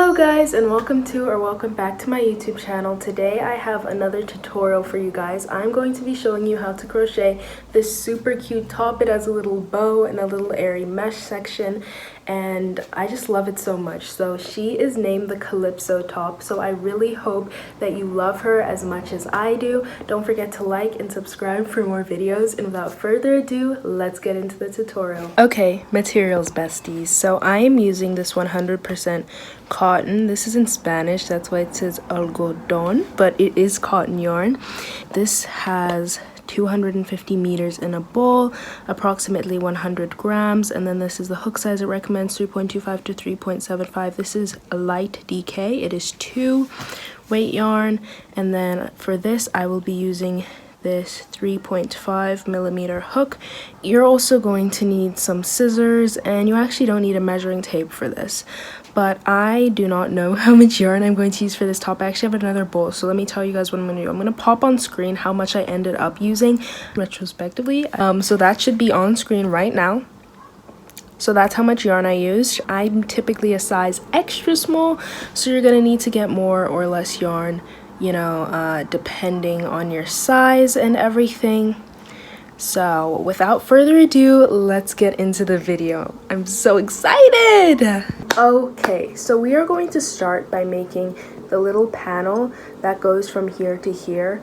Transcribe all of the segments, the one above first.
Hello guys, and welcome back to my YouTube channel. Today I have another tutorial for you guys. I'm going to be showing you how to crochet this super cute top. It has a little bow and a little airy mesh section, and I just love it so much. So she is named the Calypso top, so I really hope that you love her as much as I do. Don't forget to like and subscribe for more videos, and without further ado, let's get into the tutorial. Okay, materials besties. So I am using this 100% cotton. This is in Spanish, that's why it says algodón, but it is cotton yarn. This has 250 meters in a ball, approximately 100 grams, and then this is the hook size. It recommends 3.25 to 3.75. This is a light DK. It is 2 weight yarn, and then for this I will be using this 3.5 millimeter hook. You're also going to need some scissors, and you actually don't need a measuring tape for this, but I do not know how much yarn I'm going to use for this top. I actually have another bowl, so let me tell you guys what I'm going to do. I'm going to pop on screen how much I ended up using retrospectively. So that should be on screen right now. So that's how much yarn I used. I'm typically a size extra small, so you're going to need to get more or less yarn, you know, depending on your size and everything. So without further ado, let's get into the video. I'm so excited! Okay, so we are going to start by making the little panel that goes from here to here,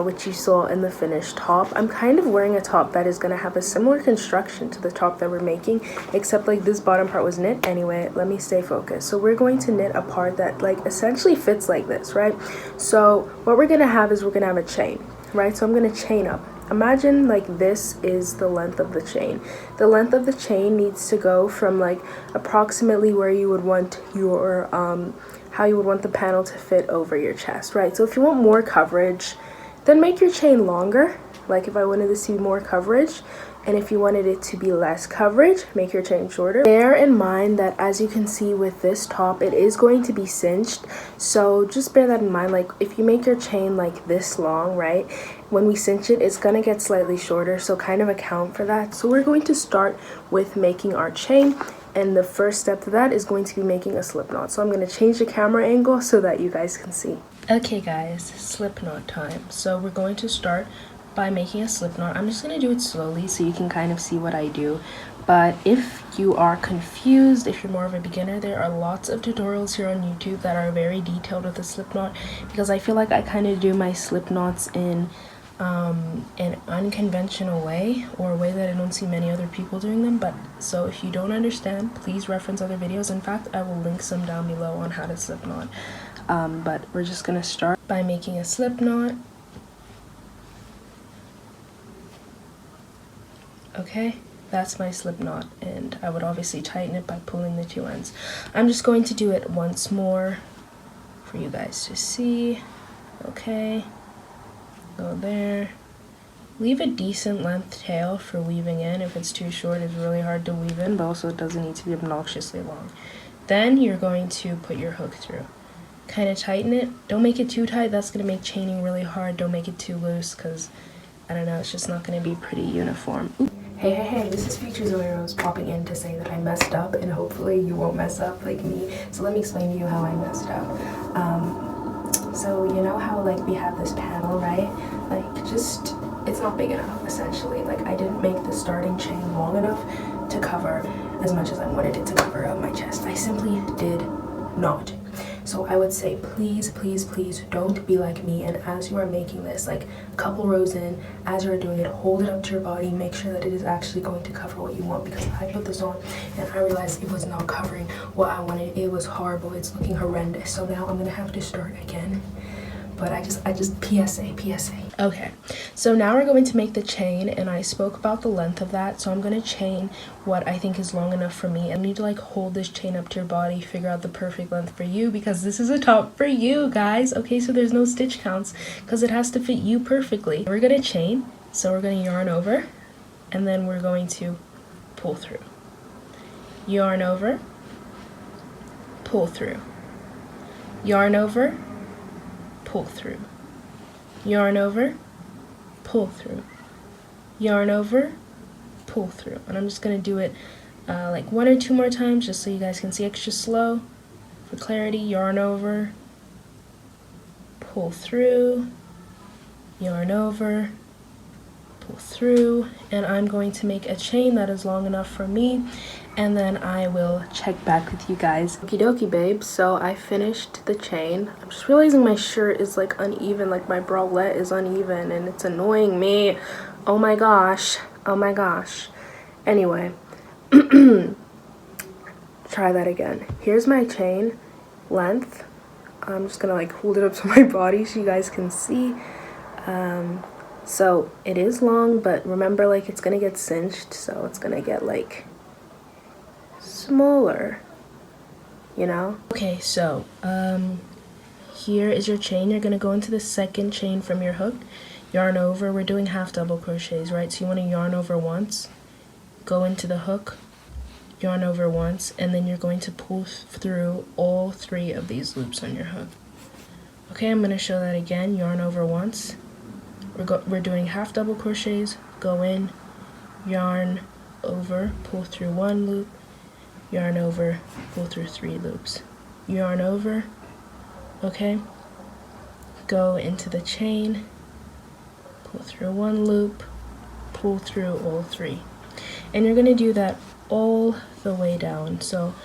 which you saw in the finished top. I'm kind of wearing a top that is going to have a similar construction to the top that we're making, except like this bottom part was knit. Anyway, let me stay focused. So we're going to knit a part that like essentially fits like this, right? So what we're going to have is we're going to have a chain, right? So I'm going to chain up. Imagine like this is the length of the chain. The length of the chain needs to go from like approximately where you would want your how you would want the panel to fit over your chest, right? So if you want more coverage, then make your chain longer. Like if I wanted this to be more coverage, and if you wanted it to be less coverage, make your chain shorter. Bear in mind that as you can see with this top, it is going to be cinched, so just bear that in mind. Like if you make your chain like this long, right, when we cinch it, it's gonna get slightly shorter, so kind of account for that. So we're going to start with making our chain, and the first step to that is going to be making a slip knot. So I'm going to change the camera angle so that you guys can see. Okay guys, slip knot time. So we're going to start by making a slip knot. I'm just going to do it slowly so you can kind of see what I do. But if you are confused, if you're more of a beginner, there are lots of tutorials here on YouTube that are very detailed with the slip knot, because I feel like I kind of do my slip knots in an unconventional way, or a way that I don't see many other people doing them. But so if you don't understand, please reference other videos. In fact, I will link some down below on how to slip knot. But we're just going to start by making a slip knot. Okay, that's my slip knot, and I would obviously tighten it by pulling the two ends. I'm just going to do it once more for you guys to see. Okay, go there. Leave a decent length tail for weaving in. If it's too short, it's really hard to weave in, but also it doesn't need to be obnoxiously long. Then you're going to put your hook through. Kind of tighten it. Don't make it too tight, that's going to make chaining really hard. Don't make it too loose, because I don't know, it's just not going to be pretty uniform. Ooh. Hey, this is Future Zoe Rose popping in to say that I messed up, and hopefully you won't mess up like me. So let me explain to you how I messed up. So you know how like we have this panel, right? Like just, it's not big enough essentially. Like I didn't make the starting chain long enough to cover as much as I wanted it to cover up my chest. I simply did not. So I would say please don't be like me, and as you are making this, like a couple rows in, as you're doing it, hold it up to your body, make sure that it is actually going to cover what you want, because I put this on and I realized it was not covering what I wanted. It was horrible. It's looking horrendous. So now I'm gonna have to start again. But I just PSA. Okay, so now we're going to make the chain, and I spoke about the length of that, so I'm going to chain what I think is long enough for me. I need to like hold this chain up to your body, figure out the perfect length for you, because this is a top for you guys. Okay, so there's no stitch counts, because it has to fit you perfectly. We're going to chain, so we're going to yarn over, and then we're going to pull through. Yarn over, pull through. Yarn over, pull through. Yarn over, pull through. Yarn over, pull through. And I'm just going to do it like 1 or 2 more times just so you guys can see extra slow. for clarity, yarn over, pull through, yarn over, pull through, and I'm going to make a chain that is long enough for me, and then I will check back with you guys. Okie dokie, babes. So I finished the chain. I'm just realizing my shirt is like uneven, like my bralette is uneven, and it's annoying me. Oh my gosh. Oh my gosh. Anyway, try that again. Here's my chain length. I'm just gonna like hold it up to my body so you guys can see. So it is long, but remember, like, it's gonna get cinched, so it's gonna get like smaller, you know? Okay, so here is your chain. You're gonna go into the second chain from your hook, yarn over. We're doing half double crochets, right? So you want to yarn over once, go into the hook, yarn over once, and then you're going to pull through all 3 of these loops on your hook. Okay, I'm going to show that again. Yarn over once. We're doing half double crochets, go in, yarn over, pull through 1 loop, yarn over, pull through 3 loops, yarn over, okay, go into the chain, pull through 1 loop, pull through all 3. And you're going to do that all the way down. So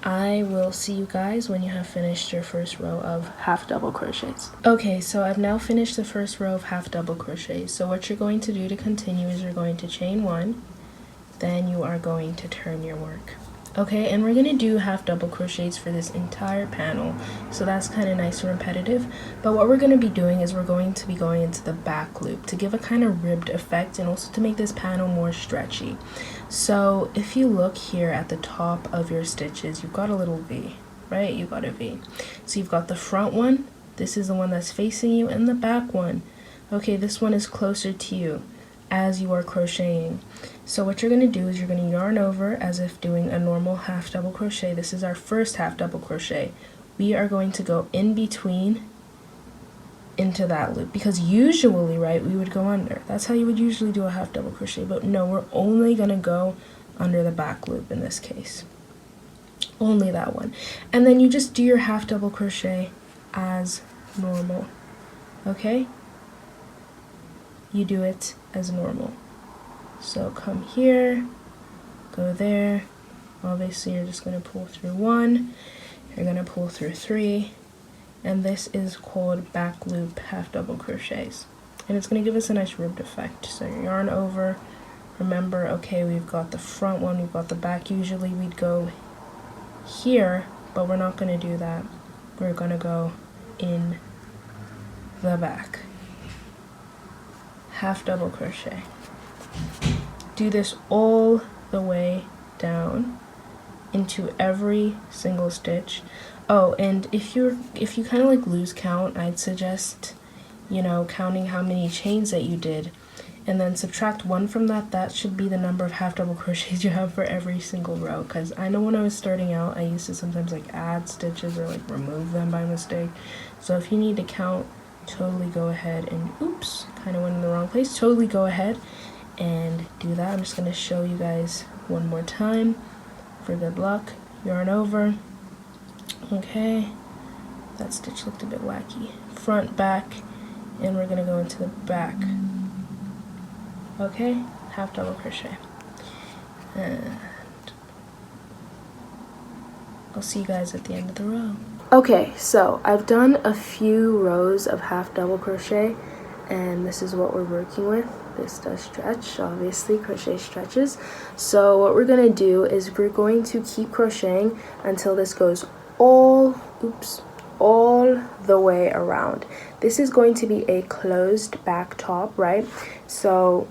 I will see you guys when you have finished your first row of half double crochets. Okay, so I've now finished the first row of half double crochets. So what you're going to do to continue is you're going to chain 1, then you are going to turn your work. Okay, and we're going to do half double crochets for this entire panel, so that's kind of nice and repetitive. But what we're going to be doing is we're going to be going into the back loop to give a kind of ribbed effect and also to make this panel more stretchy. So if you look here at the top of your stitches, you've got a little V, right? You've got a V. So you've got the front one, this is the one that's facing you, and the back one. Okay, this one is closer to you as you are crocheting. So what you're going to do is you're going to yarn over as if doing a normal half double crochet. This is our first half double crochet. We are going to go in between into that loop, because usually, right, we would go under. That's how you would usually do a half double crochet, but no, we're only going to go under the back loop in this case. Only that one. And then you just do your half double crochet as normal. Okay? You do it as normal. So come here, go there. Obviously you're just going to pull through 1, you're going to pull through 3, and this is called back loop half double crochets. And it's going to give us a nice ribbed effect. So yarn over, remember, okay, we've got the front one, we've got the back. Usually we'd go here, but we're not going to do that. We're going to go in the back. Half double crochet. Do this all the way down into every single stitch. Oh, and if you kind of like lose count, I'd suggest, you know, counting how many chains that you did, and then subtract 1 from that. That should be the number of half double crochets you have for every single row, because I know when I was starting out, I used to sometimes like add stitches or like remove them by mistake. So if you need to count, totally go ahead and, oops, kind of went in the wrong place. Totally go ahead and do that. I'm just going to show you guys one more time for good luck. Yarn over. Okay, that stitch looked a bit wacky. Front, back, and we're going to go into the back. Okay, half double crochet. And I'll see you guys at the end of the row. Okay, so I've done a few rows of half double crochet, and this is what we're working with. This does stretch, obviously, crochet stretches. So what we're going to do is we're going to keep crocheting until this goes all the way around. This is going to be a closed back top, right? So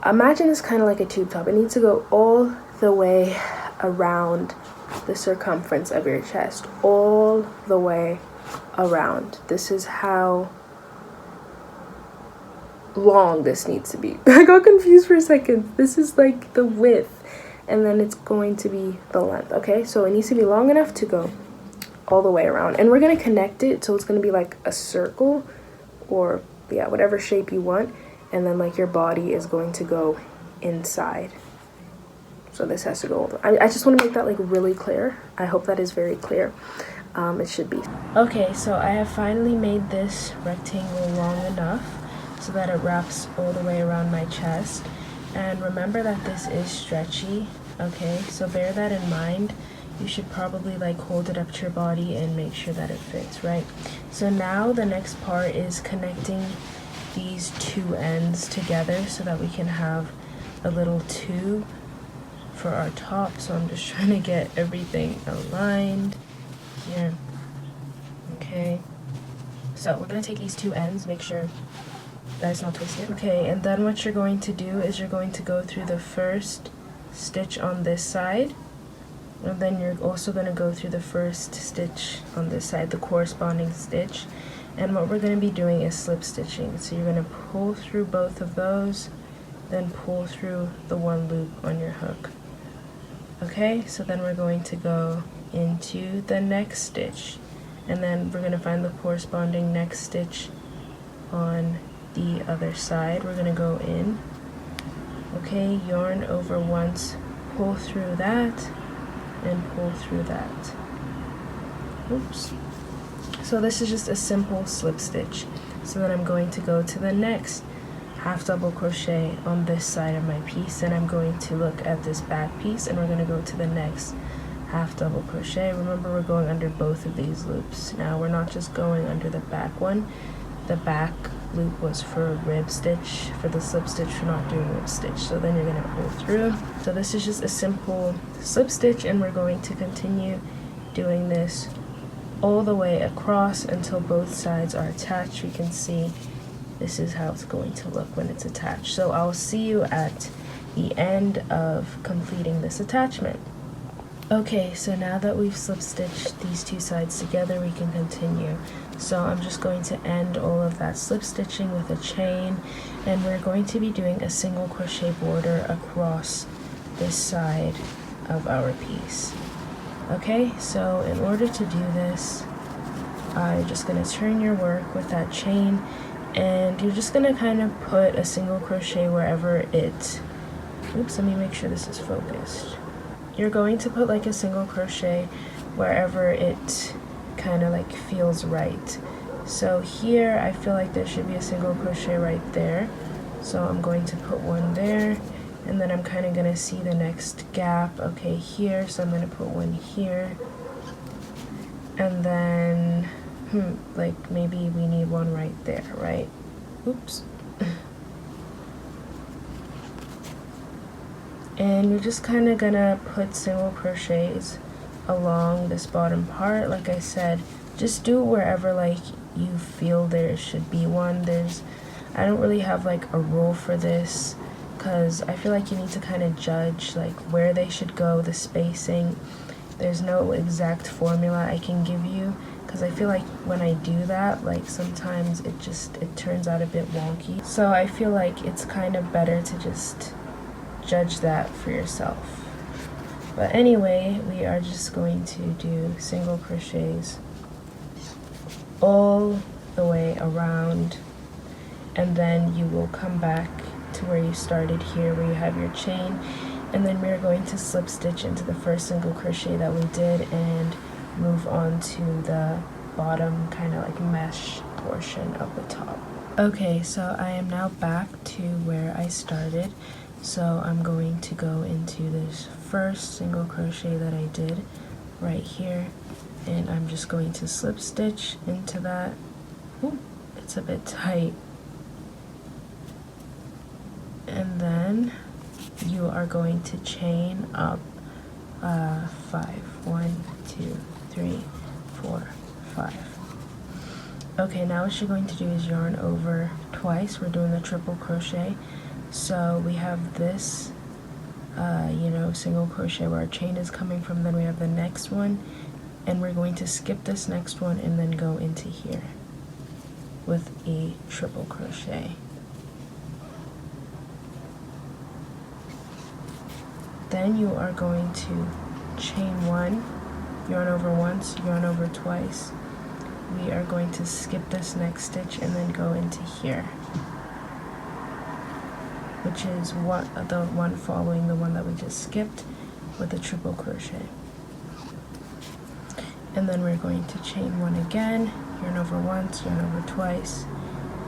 imagine this kind of like a tube top. It needs to go all the way around the circumference of your chest, all the way around. This is how long this needs to be. I got confused for a second. This is like the width, and then it's going to be the length. Okay, so it needs to be long enough to go all the way around, and we're going to connect it so it's going to be like a circle, or yeah, whatever shape you want, and then like your body is going to go inside. So this has to go, I just want to make that like really clear. I hope that is very clear. It should be. Okay, so I have finally made this rectangle long enough so that it wraps all the way around my chest. And remember that this is stretchy, okay? So bear that in mind. You should probably like hold it up to your body and make sure that it fits, right? So now the next part is connecting these two ends together so that we can have a little tube for our top. So I'm just trying to get everything aligned here. Okay, so we're gonna take these two ends, make sure that it's not twisted. Okay, and then what you're going to do is you're going to go through the first stitch on this side, and then you're also going to go through the first stitch on this side, the corresponding stitch. And what we're going to be doing is slip stitching. So you're going to pull through both of those, then pull through the one loop on your hook. Okay, so then we're going to go into the next stitch, and then we're going to find the corresponding next stitch on the other side. We're going to go in, okay, yarn over once, pull through that, and pull through that. Oops. So this is just a simple slip stitch. So then I'm going to go to the next half double crochet on this side of my piece, and I'm going to look at this back piece, and we're going to go to the next half double crochet. Remember, we're going under both of these loops. Now we're not just going under the back one. The back loop was for a rib stitch. For the slip stitch, we're not doing rib stitch. So then you're going to pull through. So this is just a simple slip stitch, and we're going to continue doing this all the way across until both sides are attached. We can see this is how it's going to look when it's attached. So I'll see you at the end of completing this attachment. Okay, so now that we've slip stitched these two sides together, we can continue. So I'm just going to end all of that slip stitching with a chain, and we're going to be doing a single crochet border across this side of our piece. Okay, so in order to do this, I'm just going to turn your work with that chain, and you're just going to kind of put a single crochet wherever it, oops, let me make sure this is focused. You're going to put like a single crochet wherever it kind of like feels right. So here I feel like there should be a single crochet right there, so I'm going to put one there, and then I'm kind of going to see the next gap, okay, here, so I'm going to put one here, and then like maybe we need one right there, right? Oops. And you're just kind of gonna put single crochets along this bottom part. Like I said, just do it wherever like you feel there should be one. I don't really have like a rule for this, because I feel like you need to kind of judge like where they should go, the spacing. There's no exact formula I can give you, because I feel like when I do that, like sometimes it turns out a bit wonky. So I feel like it's kind of better to just judge that for yourself. But anyway, we are just going to do single crochets all the way around, and then you will come back to where you started here, where you have your chain, and then we're going to slip stitch into the first single crochet that we did and move on to the bottom kind of like mesh portion of the top. Okay, so I am now back to where I started. So I'm going to go into this first single crochet that I did right here, and I'm just going to slip stitch into that. Ooh, it's a bit tight. And then you are going to chain up 5. 1, 2, 3, 4, 5. Okay, now what you're going to do is yarn over twice. We're doing the triple crochet. So we have this, single crochet where our chain is coming from, then we have the next one, and we're going to skip this next one and then go into here with a triple crochet. Then you are going to chain 1, yarn over once, yarn over twice. We are going to skip this next stitch and then go into here. which is the one following the one that we just skipped with a triple crochet. And then we're going to chain one again, yarn over once, yarn over twice.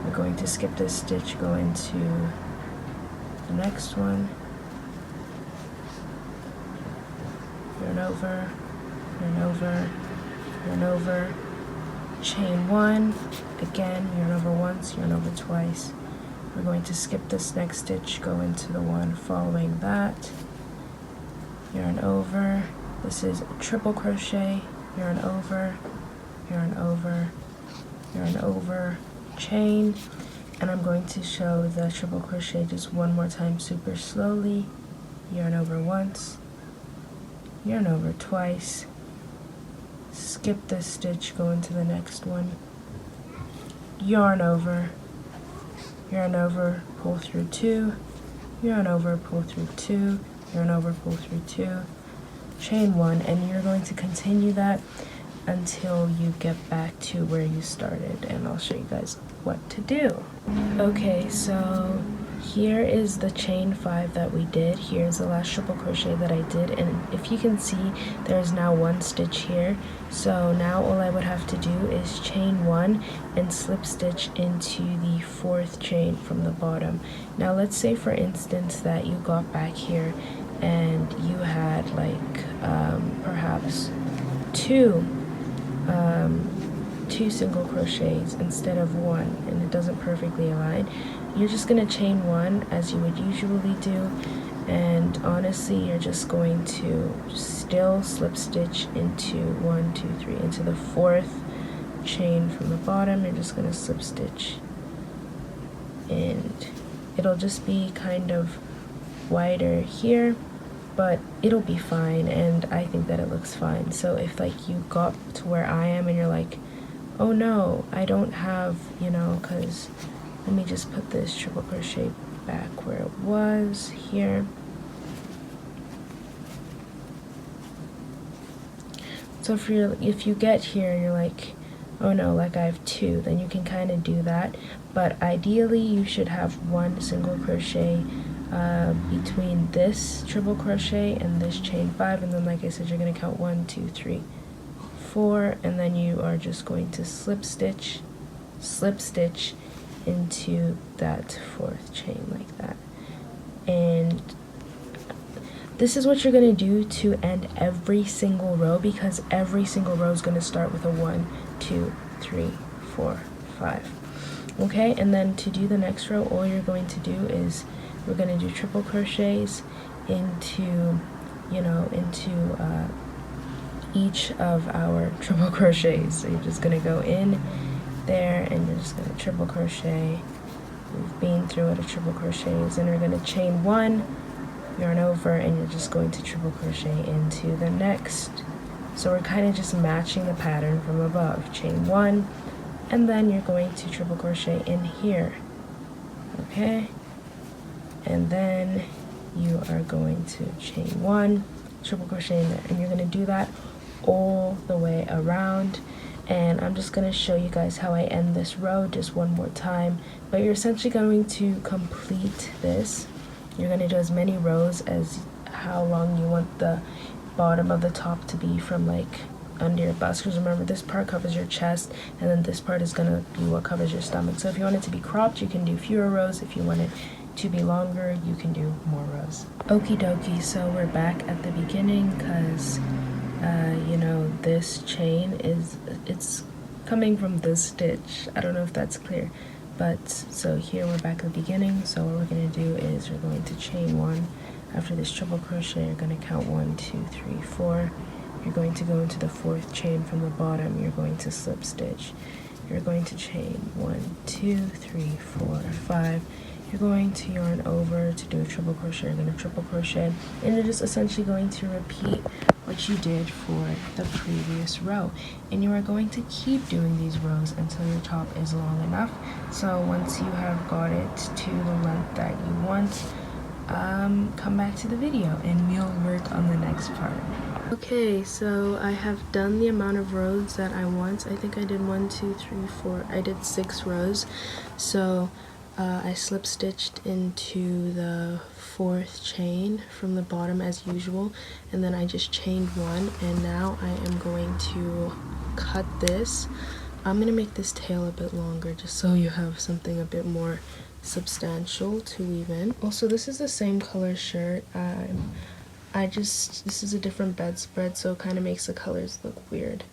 We're going to skip this stitch, go into the next one, yarn over, yarn over, yarn over, chain one, again, yarn over once, yarn over twice. We're going to skip this next stitch, go into the one following that, yarn over. This is a triple crochet, yarn over, yarn over, yarn over, chain. And I'm going to show the triple crochet just one more time super slowly. Yarn over once, yarn over twice, skip this stitch, go into the next one, yarn over, pull through two, yarn over, pull through two, yarn over, pull through two, chain one, and you're going to continue that until you get back to where you started, and I'll show you guys what to do. Okay, so here is the chain 5 that we did. Here's the last triple crochet that I did, and if you can see, there's now one stitch here. So now all I would have to do is chain one and slip stitch into the 4th chain from the bottom. Now let's say for instance that you got back here and you had like perhaps two single crochets instead of one, and it doesn't perfectly align. You're just going to chain one as you would usually do, and honestly you're just going to still slip stitch into 1, 2, 3 into the 4th chain from the bottom. You're just going to slip stitch, and it'll just be kind of wider here, but it'll be fine, and I think that it looks fine. So if like you got to where I am and you're like, oh no, I don't have, you know, because let me just put this triple crochet back where it was here. So if you get here and you're like, oh no, like I have 2, then you can kind of do that, but ideally you should have 1 single crochet between this triple crochet and this chain 5, and then like I said, you're going to count 1, 2, 3, 4, and then you are just going to slip stitch into that 4th chain like that. And this is what you're going to do to end every single row, because every single row is going to start with a 1, 2, 3, 4, 5. Okay, and then to do the next row, all you're going to do is we're going to do triple crochets into, you know, into each of our triple crochets. So you're just going to go in there and you're just going to triple crochet. We've been through it of triple crochets, and we're going to chain 1, yarn over, and you're just going to triple crochet into the next. So we're kind of just matching the pattern from above. Chain 1, and then you're going to triple crochet in here. Okay, and then you are going to chain 1, triple crochet in there, and you're going to do that all the way around. And I'm just going to show you guys how I end this row just one more time, but you're essentially going to complete this. You're going to do as many rows as how long you want the bottom of the top to be from like under your bust, because remember this part covers your chest and then this part is going to be what covers your stomach. So if you want it to be cropped, you can do fewer rows. If you want it to be longer, you can do more rows. Okie dokie, so we're back at the beginning because you know, this chain it's coming from this stitch. I don't know if that's clear, but so here we're back at the beginning. So what we're going to do is we're going to chain 1. After this triple crochet, you're going to count 1, 2, 3, 4. You're going to go into the 4th chain from the bottom. You're going to slip stitch. You're going to chain 1, 2, 3, 4, 5. You're going to yarn over to do a triple crochet. You're going to triple crochet, and you're just essentially going to repeat what you did for the previous row. And you are going to keep doing these rows until your top is long enough. So once you have got it to the length that you want, come back to the video and we'll work on the next part. Okay, so I have done the amount of rows that I want. I think I did 1, 2, 3, 4. I did 6 rows. So I slip stitched into the 4th chain from the bottom as usual, and then I just chained 1, and now I am going to cut this. I'm gonna make this tail a bit longer just so you have something a bit more substantial to weave in. Also, this is the same color shirt. This is a different bedspread, so it kind of makes the colors look weird,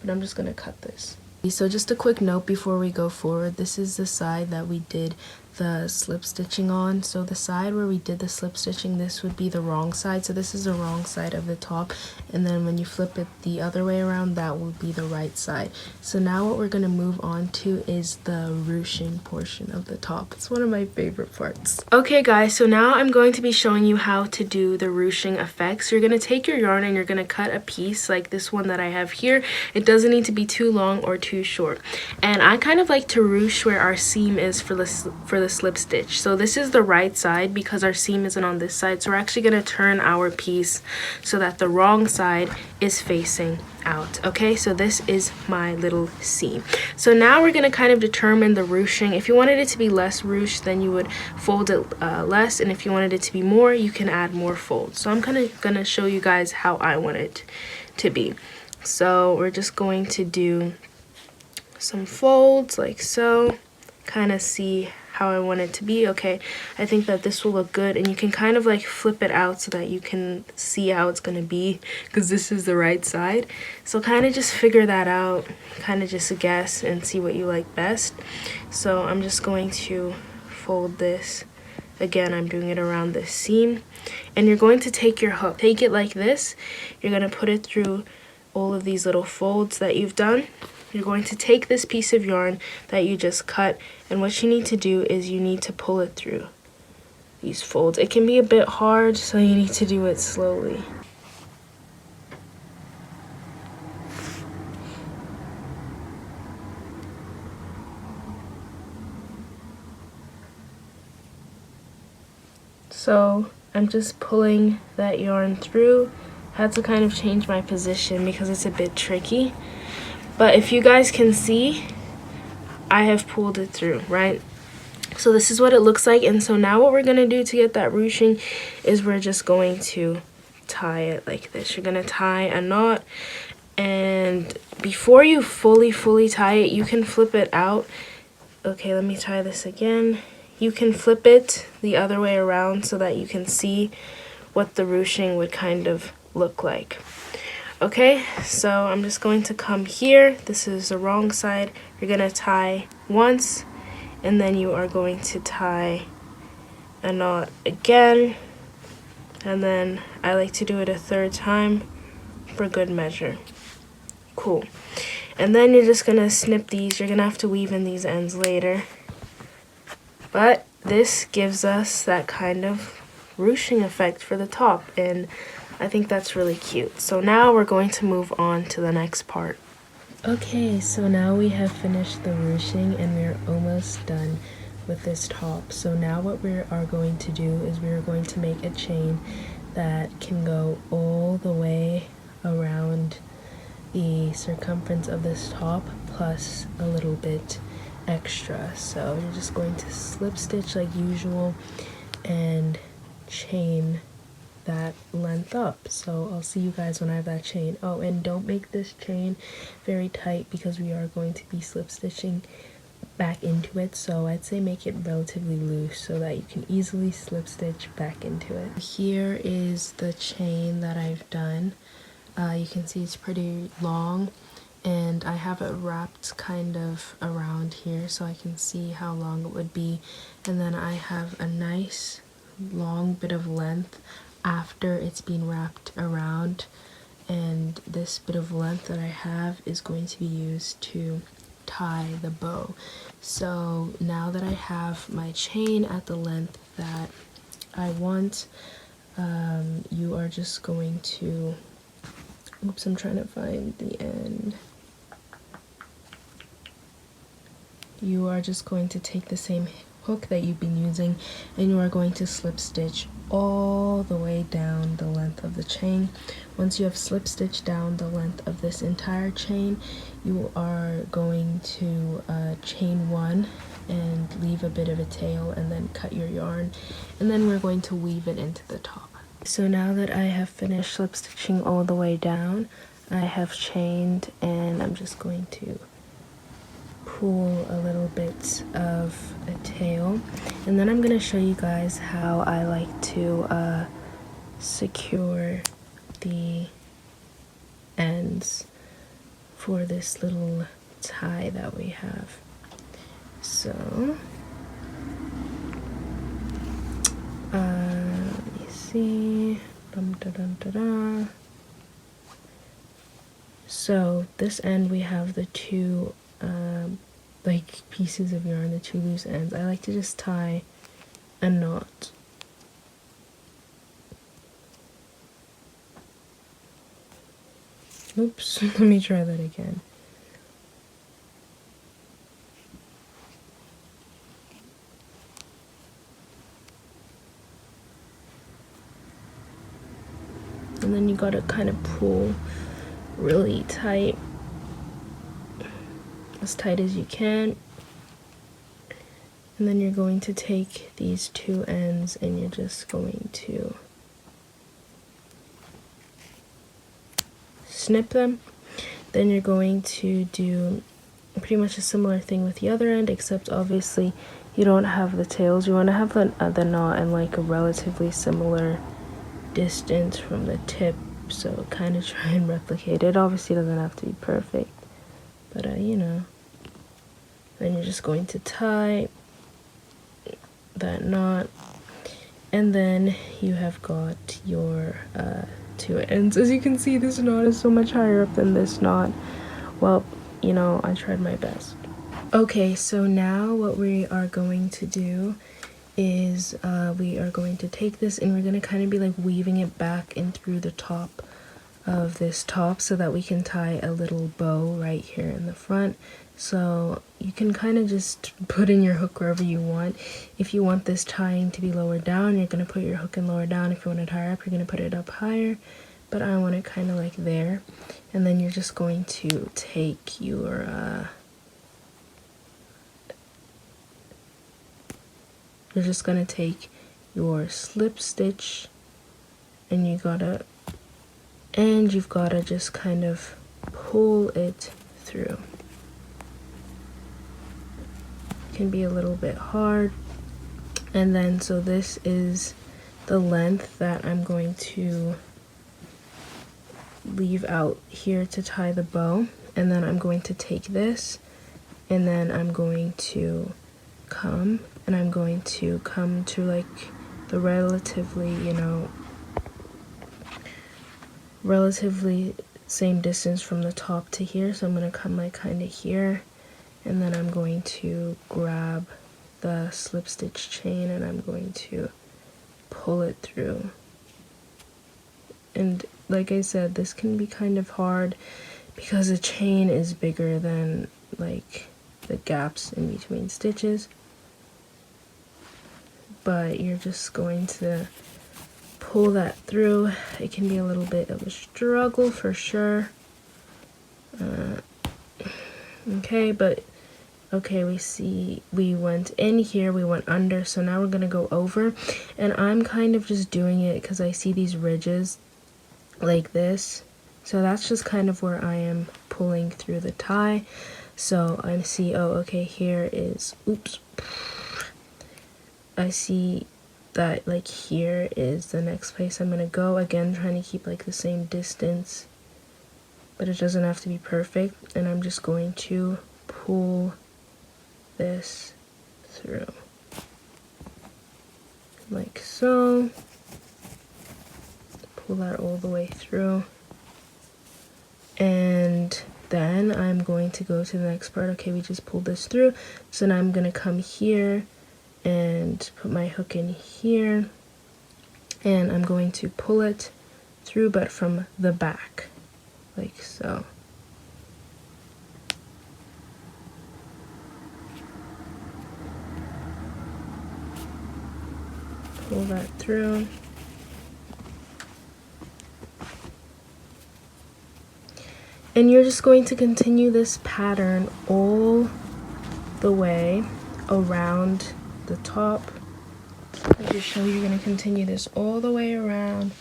but I'm just gonna cut this. So just a quick note before we go forward, this is the side that we did the slip stitching on. So the side where we did the slip stitching, this would be the wrong side. So this is the wrong side of the top, and then when you flip it the other way around, that will be the right side. So now what we're going to move on to is the ruching portion of the top. It's one of my favorite parts. Okay guys, so now I'm going to be showing you how to do the ruching effects. You're going to take your yarn and you're going to cut a piece like this one that I have here. It doesn't need to be too long or too short, and I kind of like to ruche where our seam is for the slip stitch. So this is the right side because our seam isn't on this side, so we're actually going to turn our piece so that the wrong side is facing out. Okay, so this is my little seam. So now we're going to kind of determine the ruching. If you wanted it to be less ruched, then you would fold it less, and if you wanted it to be more, you can add more folds. So I'm kind of going to show you guys how I want it to be. So we're just going to do some folds like so, kind of see how I want it to be. Okay, I think that this will look good, and you can kind of like flip it out so that you can see how it's going to be, because this is the right side. So kind of just figure that out, kind of just guess and see what you like best. So I'm just going to fold this. Again, I'm doing it around this seam, and you're going to take your hook, take it like this, you're going to put it through all of these little folds that you've done. You're going to take this piece of yarn that you just cut, and what you need to do is you need to pull it through these folds. It can be a bit hard, so you need to do it slowly. So I'm just pulling that yarn through. I had to kind of change my position because it's a bit tricky. But if you guys can see, I have pulled it through, right? So this is what it looks like. And so now what we're going to do to get that ruching is we're just going to tie it like this. You're going to tie a knot, and before you fully tie it, you can flip it out. Okay, let me tie this again. You can flip it the other way around so that you can see what the ruching would kind of look like. Okay, so I'm just going to come here. This is the wrong side. You're going to tie once, and then you are going to tie a knot again, and then I like to do it a 3rd time for good measure. Cool. And then you're just going to snip these. You're going to have to weave in these ends later, but this gives us that kind of ruching effect for the top, and I think that's really cute. So now we're going to move on to the next part. Okay, so now we have finished the ruching and we're almost done with this top. So now what we are going to do is we are going to make a chain that can go all the way around the circumference of this top plus a little bit extra. So you're just going to slip stitch like usual and chain that length up. So I'll see you guys when I have that chain. Oh, and don't make this chain very tight because we are going to be slip stitching back into it, so I'd say make it relatively loose so that you can easily slip stitch back into it. Here is the chain that I've done. You can see it's pretty long, and I have it wrapped kind of around here so I can see how long it would be, and then I have a nice long bit of length after it's been wrapped around, and this bit of length that I have is going to be used to tie the bow. So now that I have my chain at the length that I want, you are just going to, oops, I'm trying to find the end. You are just going to take the same hook that you've been using, and you are going to slip stitch all the way down the length of the chain. Once you have slip stitched down the length of this entire chain, you are going to chain 1 and leave a bit of a tail and then cut your yarn, and then we're going to weave it into the top. So now that I have finished slip stitching all the way down, I have chained, and I'm just going to pull a little bit of a tail, and then I'm going to show you guys how I like to secure the ends for this little tie that we have. So let me see. So this end we have the two like pieces of yarn, the two loose ends. I like to just tie a knot. Oops, let me try that again. And then you gotta kind of pull really tight, as tight as you can. And then you're going to take these two ends and you're just going to snip them. Then you're going to do pretty much a similar thing with the other end, except obviously you don't have the tails. You want to have the knot in like a relatively similar distance from the tip, so kind of try and replicate it. Obviously it doesn't have to be perfect, but you know. Then you're just going to tie that knot, and then you have got your two ends. As you can see, this knot is so much higher up than this knot. Well, you know, I tried my best. Okay, so now what we are going to do is we are going to take this and we're going to kind of be like weaving it back in through the top of this top so that we can tie a little bow right here in the front. So you can kind of just put in your hook wherever you want. If you want this tying to be lower down, you're going to put your hook in lower down. If you want it higher up, you're going to put it up higher, but I want it kind of like there. And then you're just going to take your slip stitch, and you've got to just kind of pull it through. It can be a little bit hard. And then so this is the length that I'm going to leave out here to tie the bow, and then I'm going to take this, and then I'm going to come to like the relatively, you know, same distance from the top to here. So I'm going to come like kind of here, and then I'm going to grab the slip stitch chain and I'm going to pull it through. And like I said, this can be kind of hard because the chain is bigger than like the gaps in between stitches, but you're just going to pull that through. It can be a little bit of a struggle for sure. Okay, we see we went in here, we went under, so now we're gonna go over, and I'm kind of just doing it because I see these ridges like this, so that's just kind of where I am pulling through the tie. So I see, oh okay, here is, oops, I see that like here is the next place I'm gonna go. Again, trying to keep like the same distance, but it doesn't have to be perfect, and I'm just going to pull this through like so. Pull that all the way through, and then I'm going to go to the next part. Okay, we just pulled this through, so now I'm gonna come here and put my hook in here, and I'm going to pull it through, but from the back like so. Pull that through. And you're just going to continue this pattern all the way around the top. I'll just show you. You're going to continue this all the way around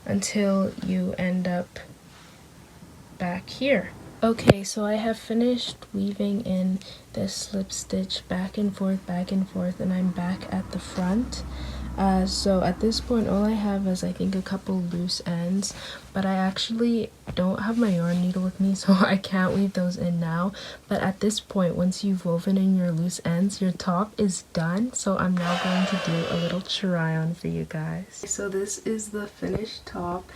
until you end up back here. Okay, so I have finished weaving in this slip stitch back and forth, and I'm back at the front. So at this point all I have is I think a couple loose ends, but I actually don't have my yarn needle with me, so I can't weave those in now. But at this point, once you've woven in your loose ends, your top is done. So I'm now going to do a little try on for you guys. So this is the finished top.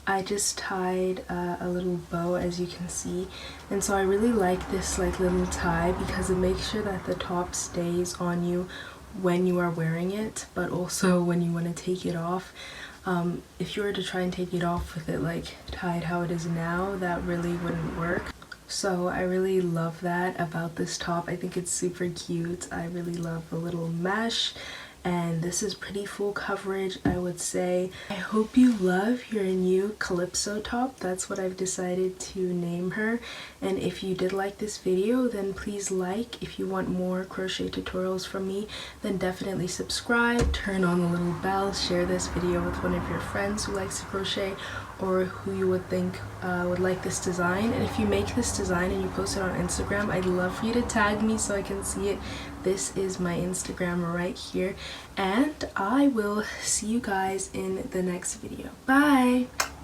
I just tied a little bow, as you can see, and so I really like this like little tie because it makes sure that the top stays on you when you are wearing it, but also when you want to take it off. If you were to try and take it off with it like tied how it is now, that really wouldn't work. So I really love that about this top. I think it's super cute. I really love the little mesh, and this is pretty full coverage, I would say. I hope you love your new Calypso top. That's what I've decided to name her. And if you did like this video, then please like. If you want more crochet tutorials from me, then definitely subscribe, turn on the little bell, share this video with one of your friends who likes to crochet or who you would think would like this design. And if you make this design and you post it on Instagram, I'd love for you to tag me so I can see it. This is my Instagram right here, and I will see you guys in the next video. Bye!